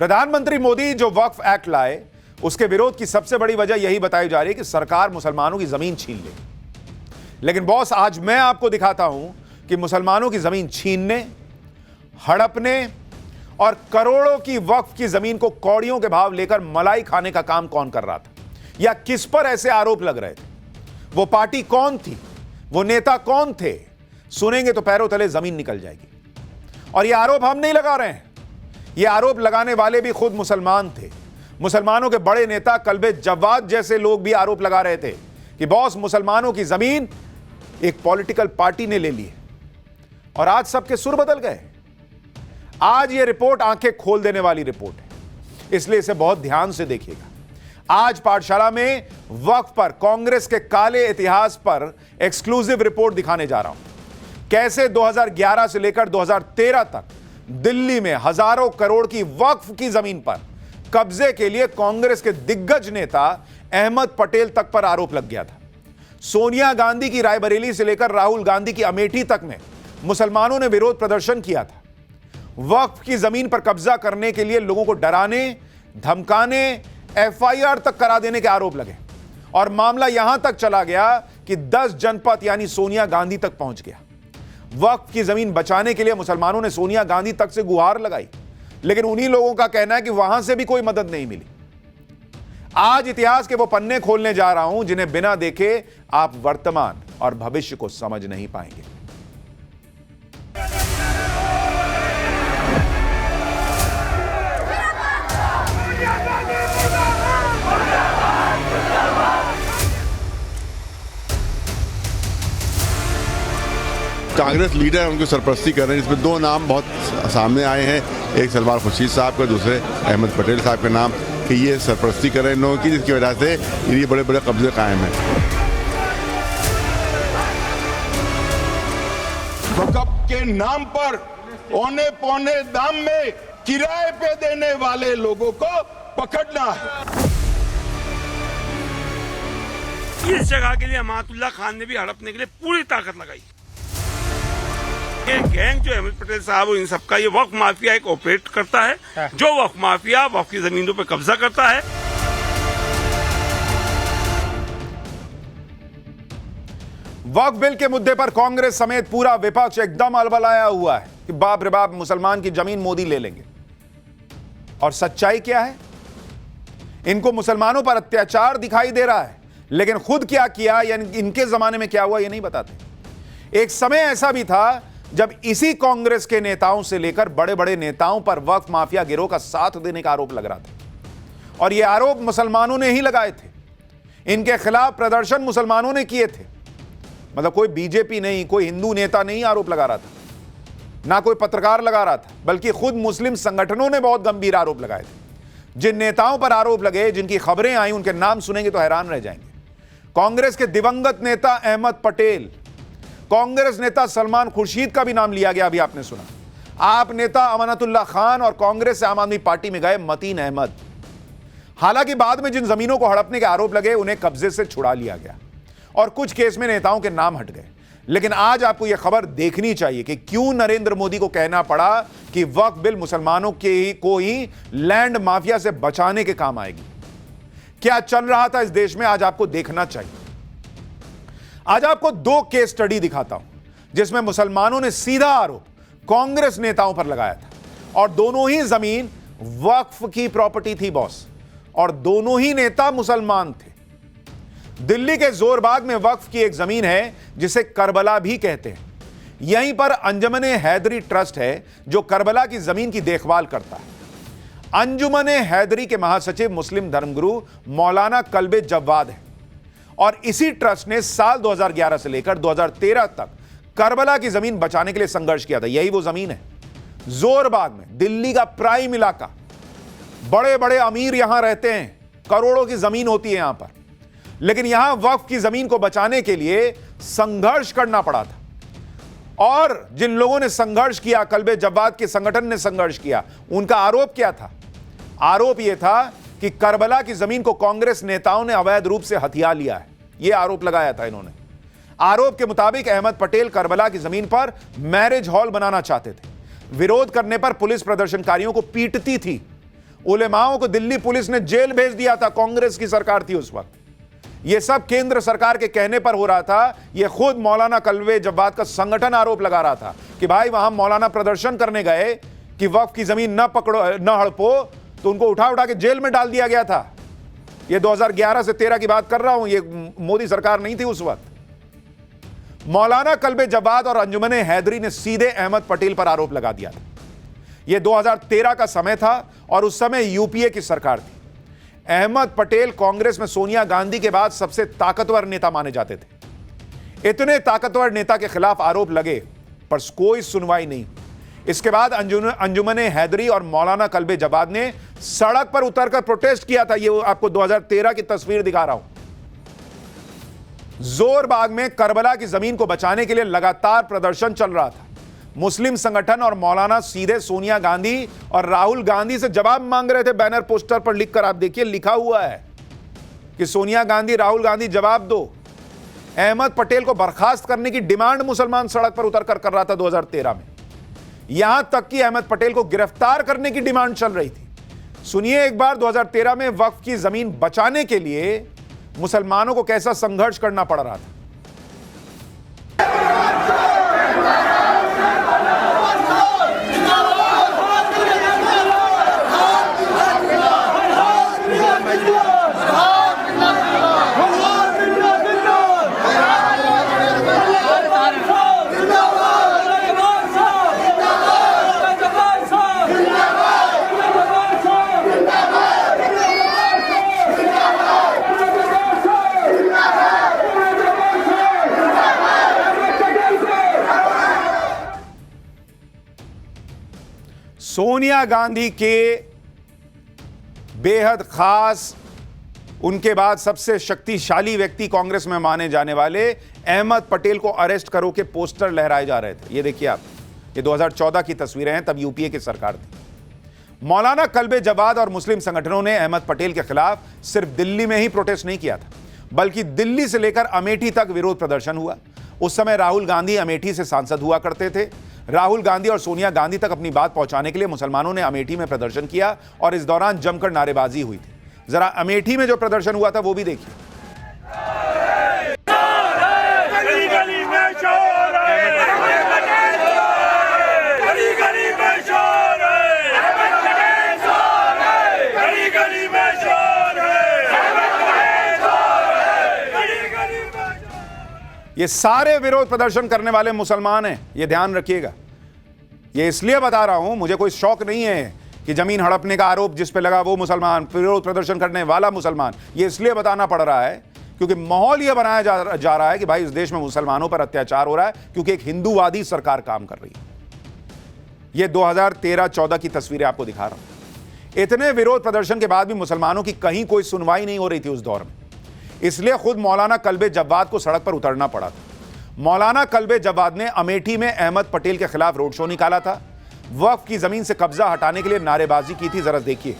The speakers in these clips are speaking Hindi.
प्रधानमंत्री मोदी जो वक्फ एक्ट लाए, उसके विरोध की सबसे बड़ी वजह यही बताई जा रही है कि सरकार मुसलमानों की जमीन छीन ले। लेकिन बॉस, आज मैं आपको दिखाता हूं कि मुसलमानों की जमीन छीनने, हड़पने और करोड़ों की वक्फ की जमीन को कौड़ियों के भाव लेकर मलाई खाने का काम कौन कर रहा था, या किस पर ऐसे आरोप लग रहे थे। वो पार्टी कौन थी, वो नेता कौन थे, सुनेंगे तो पैरों तले जमीन निकल जाएगी। और ये आरोप हम नहीं लगा रहे हैं, ये आरोप लगाने वाले भी खुद मुसलमान थे। मुसलमानों के बड़े नेता कल्बे जव्वाद जैसे लोग भी आरोप लगा रहे थे कि बॉस, मुसलमानों की जमीन एक पॉलिटिकल पार्टी ने ले ली है। और आज सबके सुर बदल गए। आज ये रिपोर्ट आंखें खोल देने वाली रिपोर्ट है, इसलिए इसे बहुत ध्यान से देखिएगा। आज पाठशाला में वक्फ पर कांग्रेस के काले इतिहास पर एक्सक्लूसिव रिपोर्ट दिखाने जा रहा हूं। कैसे 2011 से लेकर 2013 तक दिल्ली में हजारों करोड़ की वक्फ की जमीन पर कब्जे के लिए कांग्रेस के दिग्गज नेता अहमद पटेल तक पर आरोप लग गया था। सोनिया गांधी की रायबरेली से लेकर राहुल गांधी की अमेठी तक में मुसलमानों ने विरोध प्रदर्शन किया था। वक्फ की जमीन पर कब्जा करने के लिए लोगों को डराने, धमकाने, एफआईआर तक करा देने के आरोप लगे और मामला यहां तक चला गया कि 10 जनपद यानी सोनिया गांधी तक पहुंच गया। वक्फ की जमीन बचाने के लिए मुसलमानों ने सोनिया गांधी तक से गुहार लगाई, लेकिन उन्हीं लोगों का कहना है कि वहां से भी कोई मदद नहीं मिली। आज इतिहास के वो पन्ने खोलने जा रहा हूं जिन्हें बिना देखे आप वर्तमान और भविष्य को समझ नहीं पाएंगे। कांग्रेस लीडर उनकी सरपरस्ती कर रहे हैं, इसमें दो नाम बहुत सामने आए हैं, एक सलमान खुर्शीद साहब का, दूसरे अहमद पटेल साहब का नाम, कि ये सरपरस्ती कर रहे हैं लोगों की, जिसकी वजह से ये बड़े बड़े कब्जे कायम हैं। वक्फ के नाम पर औने पौने दाम में किराए पे देने वाले लोगों को पकड़ना है। इस जगह के लिए अमातुल्लाह खान ने भी हड़पने के लिए पूरी ताकत लगाई। ये गैंग जो अहमद पटेल साहब इन सबका, ये वक्फ माफिया एक ऑपरेट करता है, जो वक्फ माफिया वक्फ की जमीनों पर कब्जा करता है। वक्फ बिल के मुद्दे पर कांग्रेस समेत पूरा विपक्ष एकदम अलबलाया हुआ है कि बाप रे बाप, मुसलमान की जमीन मोदी ले लेंगे। और सच्चाई क्या है? इनको मुसलमानों पर अत्याचार दिखाई दे रहा है, लेकिन खुद क्या किया या इनके जमाने में क्या हुआ ये नहीं बताते। एक समय ऐसा भी था जब इसी कांग्रेस के नेताओं से लेकर बड़े बड़े नेताओं पर वक्फ माफिया गिरोह का साथ देने का आरोप लग रहा था, और यह आरोप मुसलमानों ने ही लगाए थे। इनके खिलाफ प्रदर्शन मुसलमानों ने किए थे। मतलब कोई बीजेपी नहीं, कोई हिंदू नेता नहीं आरोप लगा रहा था, ना कोई पत्रकार लगा रहा था, बल्कि खुद मुस्लिम संगठनों ने बहुत गंभीर आरोप लगाए थे। जिन नेताओं पर आरोप लगे, जिनकी खबरें आई, उनके नाम सुनेंगे तो हैरान रह जाएंगे। कांग्रेस के दिवंगत नेता अहमद पटेल, कांग्रेस नेता सलमान खुर्शीद का भी नाम लिया गया, अभी आपने सुना। आप नेता अमानतुल्लाह खान और कांग्रेस से आम आदमी पार्टी में गए मतीन अहमद। हालांकि बाद में जिन जमीनों को हड़पने के आरोप लगे, उन्हें कब्जे से छुड़ा लिया गया और कुछ केस में नेताओं के नाम हट गए। लेकिन आज आपको यह खबर देखनी चाहिए कि क्यों नरेंद्र मोदी को कहना पड़ा कि वक्फ बिल मुसलमानों को ही लैंड माफिया से बचाने के काम आएगी। क्या चल रहा था इस देश में, आज आपको देखना चाहिए। आज आपको दो केस स्टडी दिखाता हूं जिसमें मुसलमानों ने सीधा आरोप कांग्रेस नेताओं पर लगाया था, और दोनों ही जमीन वक्फ की प्रॉपर्टी थी बॉस, और दोनों ही नेता मुसलमान थे। दिल्ली के जोरबाग में वक्फ की एक जमीन है जिसे करबला भी कहते हैं। यहीं पर अंजुमन-ए हैदरी ट्रस्ट है जो करबला की जमीन की देखभाल करता है। अंजुमन-ए हैदरी के महासचिव मुस्लिम धर्मगुरु मौलाना कल्बे जव्वाद है, और इसी ट्रस्ट ने साल 2011 से लेकर 2013 तक करबला की जमीन बचाने के लिए संघर्ष किया था। यही वो जमीन है जोरबाग में, दिल्ली का प्राइम इलाका। बड़े बड़े अमीर यहां रहते हैं, करोड़ों की जमीन होती है यहां पर, लेकिन यहां वक्फ की जमीन को बचाने के लिए संघर्ष करना पड़ा था। और जिन लोगों ने संघर्ष किया, कल्बे जव्वाद के संगठन ने संघर्ष किया, उनका आरोप क्या था? आरोप यह था कि करबला की जमीन को कांग्रेस नेताओं ने अवैध रूप से हथिया लिया है। यह आरोप लगाया था इन्होंने। आरोप के मुताबिक अहमद पटेल करबला की जमीन पर मैरिज हॉल बनाना चाहते थे। विरोध करने पर पुलिस प्रदर्शनकारियों को पीटती थी उलेमाओं को दिल्ली पुलिस ने जेल भेज दिया था, कांग्रेस की सरकार थी उस वक्त। यह सब केंद्र सरकार के कहने पर हो रहा था। यह खुद मौलाना कल्बे जवाद का संगठन आरोप लगा रहा था कि भाई वहां मौलाना प्रदर्शन करने गए कि वक्फ की जमीन न पकड़ो, न हड़पो, तो उनको उठा उठा के जेल में डाल दिया गया था। यह 2011 से 13 की बात कर रहा हूं, यह मोदी सरकार नहीं थी उस वक्त। मौलाना कल्बे जवाद और अंजुमन हैदरी ने सीधे अहमद पटेल पर आरोप लगा दिया था। यह 2013 का समय था और उस समय यूपीए की सरकार थी। अहमद पटेल कांग्रेस में सोनिया गांधी के बाद सबसे ताकतवर नेता माने जाते थे। इतने ताकतवर नेता के खिलाफ आरोप लगे पर कोई सुनवाई नहीं। इसके बाद अंजुमन हैदरी और मौलाना कल्बे जवाद ने सड़क पर उतरकर प्रोटेस्ट किया था। ये आपको 2013 की तस्वीर दिखा रहा हूं। जोरबाग में करबला की जमीन को बचाने के लिए लगातार प्रदर्शन चल रहा था। मुस्लिम संगठन और मौलाना सीधे सोनिया गांधी और राहुल गांधी से जवाब मांग रहे थे। बैनर पोस्टर पर लिखकर आप देखिए, लिखा हुआ है कि सोनिया गांधी, राहुल गांधी जवाब दो। अहमद पटेल को बर्खास्त करने की डिमांड मुसलमान सड़क पर उतरकर कर रहा था 2013 में। यहां तक कि अहमद पटेल को गिरफ्तार करने की डिमांड चल रही थी। सुनिए एक बार 2013 में वक्फ की जमीन बचाने के लिए मुसलमानों को कैसा संघर्ष करना पड़ रहा था। सोनिया गांधी के बेहद खास, उनके बाद सबसे शक्तिशाली व्यक्ति कांग्रेस में माने जाने वाले अहमद पटेल को अरेस्ट करो के पोस्टर लहराए जा रहे थे। ये देखिए आप, ये 2014 की तस्वीरें हैं, तब यूपीए की सरकार थी। मौलाना कल्बे जवाद और मुस्लिम संगठनों ने अहमद पटेल के खिलाफ सिर्फ दिल्ली में ही प्रोटेस्ट नहीं किया था, बल्कि दिल्ली से लेकर अमेठी तक विरोध प्रदर्शन हुआ। उस समय राहुल गांधी अमेठी से सांसद हुआ करते थे। राहुल गांधी और सोनिया गांधी तक अपनी बात पहुंचाने के लिए मुसलमानों ने अमेठी में प्रदर्शन किया और इस दौरान जमकर नारेबाजी हुई थी। जरा अमेठी में जो प्रदर्शन हुआ था वो भी देखिए। ये सारे विरोध प्रदर्शन करने वाले मुसलमान हैं, ये ध्यान रखिएगा। ये इसलिए बता रहा हूं, मुझे कोई शौक नहीं है कि जमीन हड़पने का आरोप जिस पे लगा वो मुसलमान, विरोध प्रदर्शन करने वाला मुसलमान। ये इसलिए बताना पड़ रहा है क्योंकि माहौल ये बनाया जा रहा है कि भाई इस देश में मुसलमानों पर अत्याचार हो रहा है क्योंकि एक हिंदूवादी सरकार काम कर रही है। ये 2013-14 की तस्वीरें आपको दिखा रहा हूं। इतने विरोध प्रदर्शन के बाद भी मुसलमानों की कहीं कोई सुनवाई नहीं हो रही थी उस दौर में। इसलिए खुद मौलाना कल्बे जवाद को सड़क पर उतरना पड़ा था। मौलाना कल्बे जवाद ने अमेठी में अहमद पटेल के खिलाफ रोड शो निकाला था। वक्फ की जमीन से कब्जा हटाने के लिए नारेबाजी की थी। जरा देखिए।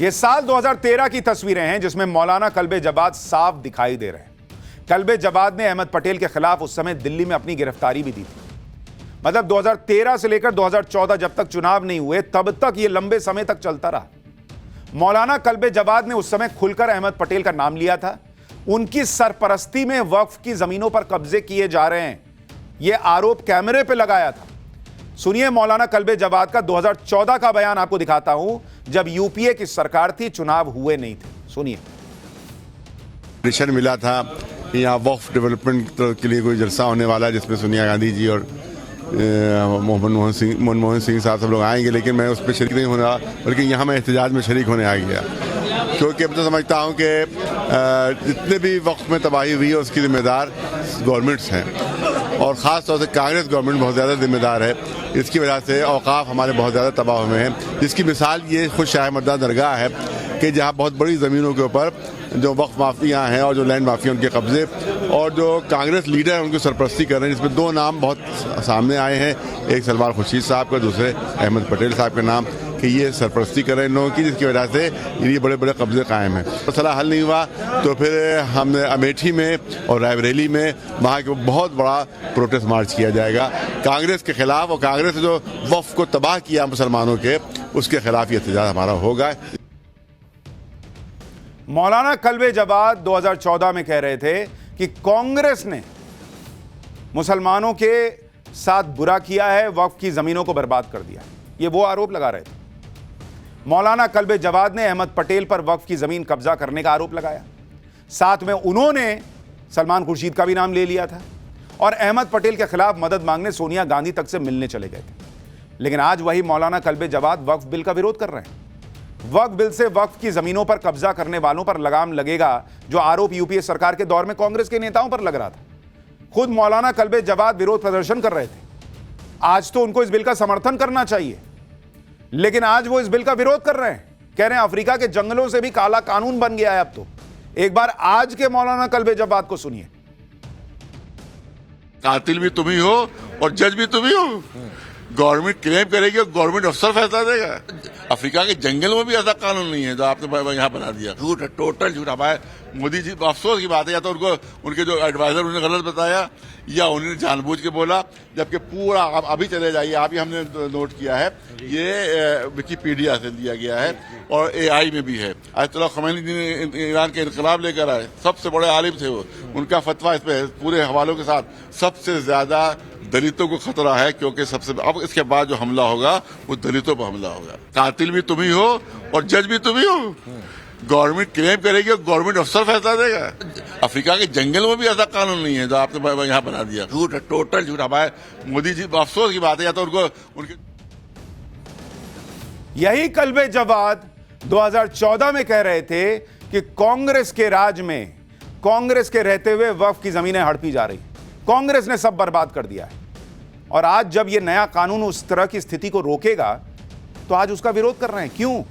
ये साल 2013 की तस्वीरें हैं जिसमें मौलाना कल्बे जवाद साफ दिखाई दे रहे हैं। कल्बे जवाद ने अहमद पटेल के खिलाफ उस समय दिल्ली में अपनी गिरफ्तारी भी दी थी। मतलब 2013 से लेकर 2014 जब तक चुनाव नहीं हुए तब तक ये लंबे समय तक चलता रहा। मौलाना कल्बे जवाद ने उस समय खुलकर अहमद पटेल का नाम लिया था। उनकी सरपरस्ती में वक्फ की जमीनों पर कब्जे किए जा रहे हैं, यह आरोप कैमरे पे लगाया था। सुनिए मौलाना कल्बे जवाद का 2014 का बयान आपको दिखाता हूं, जब यूपीए की सरकार थी, चुनाव हुए नहीं थे। सुनिए। मिशन मिला था कि यहाँ वक्फ डेवलपमेंट के लिए कोई जलसा होने वाला है जिसमें सोनिया गांधी जी और मनमोहन सिंह साहब सब लोग आएंगे, लेकिन मैं उस पर शरीक नहीं होना, बल्कि यहाँ मैं एहतजाज में शरीक होने आ गया क्योंकि अब तो समझता हूँ कि जितने भी वक्त में तबाही हुई है उसकी जिम्मेदार गवर्नमेंट्स हैं और ख़ास तौर से कांग्रेस गवर्नमेंट बहुत ज़्यादा जिम्मेदार है। इसकी वजह से औकाफ हमारे बहुत ज़्यादा तबाह हुए हैं, जिसकी मिसाल ये खुद शाह मर्दा दरगाह है कि जहाँ बहुत बड़ी ज़मीनों के ऊपर जो वक्फ माफिया हैं और जो लैंड माफिया उनके कब्जे और जो कांग्रेस लीडर हैं उनकी सरपरस्ती कर रहे हैं, जिसमें दो नाम बहुत सामने आए हैं, एक सलमान खुर्शीद साहब का, दूसरे अहमद पटेल साहब का नाम। कि ये सरपरस्ती कर रहे हैं इन लोगों की, जिसकी वजह से ये बड़े बड़े कब्जे कायम हैं। मसला हल नहीं हुआ तो फिर हमने अमेठी में और रायबरेली में वहाँ के बहुत बड़ा प्रोटेस्ट मार्च किया जाएगा कांग्रेस के खिलाफ, और कांग्रेस ने जो वफ़ को तबाह किया मुसलमानों के, उसके खिलाफ ये एहतजाज हमारा होगा। मौलाना कल्बे जवाद 2014 में कह रहे थे कि कांग्रेस ने मुसलमानों के साथ बुरा किया है, वक्फ की जमीनों को बर्बाद कर दिया। ये वो आरोप लगा रहे थे। मौलाना कल्बे जवाद ने अहमद पटेल पर वक्फ की जमीन कब्जा करने का आरोप लगाया। साथ में उन्होंने सलमान खुर्शीद का भी नाम ले लिया था और अहमद पटेल के खिलाफ मदद मांगने सोनिया गांधी तक से मिलने चले गए थे। लेकिन आज वही मौलाना कल्बे जवाद वक्फ बिल का विरोध कर रहे हैं। वक्फ बिल से वक्फ की जमीनों पर कब्जा करने वालों पर लगाम लगेगा, जो आरोप यूपीए सरकार के दौर में कांग्रेस के नेताओं पर लग रहा था। खुद मौलाना कल्बे जवाद विरोध प्रदर्शन कर रहे थे। आज तो उनको इस बिल का समर्थन करना चाहिए, लेकिन आज वो इस बिल का विरोध कर रहे हैं। कह रहे हैं अफ्रीका के जंगलों से भी काला कानून बन गया है अब तो। एक बार आज के मौलाना कल्बे जवाद को सुनिए। कातिल भी तुम ही हो और जज भी तुम ही हो। गवर्नमेंट क्लेम करेगी और गवर्नमेंट अफसर फैसला देगा। अफ्रीका के जंगल में भी ऐसा कानून नहीं है जो आपने यहाँ बना दिया। झूठ है, टोटल झूठ। हमारे मोदी जी अफसोस की बात है, या तो उनको उनके जो एडवाइजर उन्होंने गलत बताया या उन्होंने जानबूझ के बोला, जबकि पूरा अभी चले जाइए, आप ही हमने नोट किया है, ये विकिपीडिया से दिया गया है और AI में भी है। आयतुल्लाह खमैनी जी ने ईरान के इनकलाब लेकर आए, सबसे बड़े आलिम थे वो। उनका फतवा इस पे पूरे हवालों के साथ। सबसे ज्यादा दलितों को खतरा है, क्योंकि सबसे अब इसके बाद जो हमला होगा वो दलितों पर हमला होगा। कातिल भी तुम ही हो और जज भी तुम ही हो। गवर्नमेंट क्लेम करेगी और गवर्नमेंट अफसर फैसला देगा। अफ्रीका के जंगल में भी ऐसा कानून नहीं है जो आपने यहाँ बना दिया। झूठ है, टोटल झूठ। हमारे मोदी जी अफसोस की बात है, या तो उनको उनके यही कल्बे जवाद 2014 में कह रहे थे कि कांग्रेस के राज में, कांग्रेस के रहते हुए वक्फ की जमीनें हड़पी जा रही, कांग्रेस ने सब बर्बाद कर दिया है। और आज जब यह नया कानून उस तरह की स्थिति को रोकेगा, तो आज उसका विरोध कर रहे हैं। क्यों?